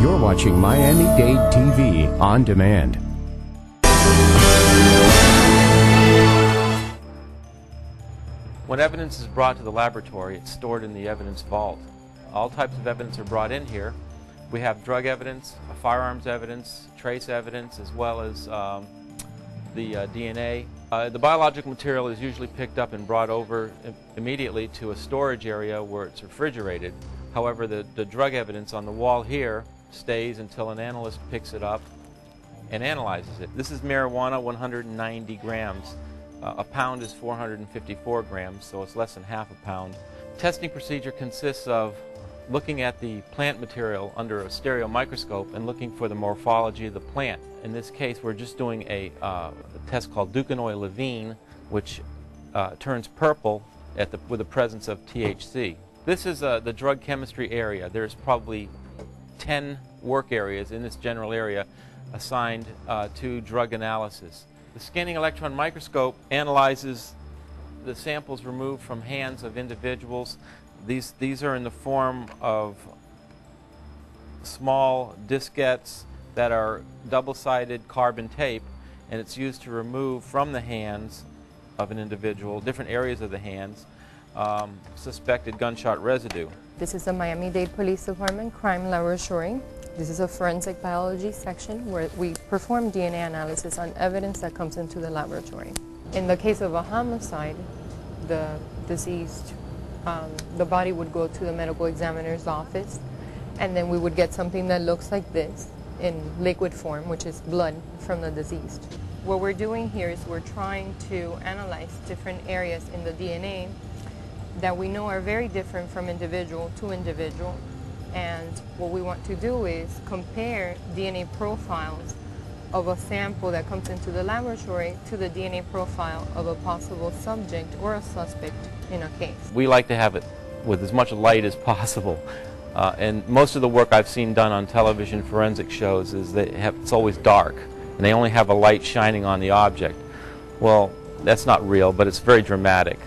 You're watching Miami-Dade TV on demand. When evidence is brought to the laboratory, it's stored in the evidence vault. All types of evidence are brought in here. We have drug evidence, firearms evidence, trace evidence, as well as the DNA. The biological material is usually picked up and brought over immediately to a storage area where it's refrigerated. However, the drug evidence on the wall here stays until an analyst picks it up and analyzes it. This is marijuana, 190 grams. A pound is 454 grams, so it's less than half a pound. Testing procedure consists of looking at the plant material under a stereo microscope and looking for the morphology of the plant. In this case, we're just doing a test called Duquesnoy-Levine, which turns purple with the presence of THC. This is the drug chemistry area. There's probably 10 work areas in this general area assigned to drug analysis. The scanning electron microscope analyzes the samples removed from hands of individuals. These are in the form of small diskettes that are double-sided carbon tape, and it's used to remove from the hands of an individual, different areas of the hands, suspected gunshot residue. This is the Miami-Dade Police Department Crime Laboratory. This is a forensic biology section where we perform DNA analysis on evidence that comes into the laboratory. In the case of a homicide, the deceased, the body would go to the medical examiner's office, and then we would get something that looks like this in liquid form, which is blood from the deceased. What we're doing here is we're trying to analyze different areas in the DNA that we know are very different from individual to individual. And what we want to do is compare DNA profiles of a sample that comes into the laboratory to the DNA profile of a possible subject or a suspect in a case. We like to have it with as much light as possible. And most of the work I've seen done on television forensic shows is it's always dark, and they only have a light shining on the object. Well, that's not real, but it's very dramatic.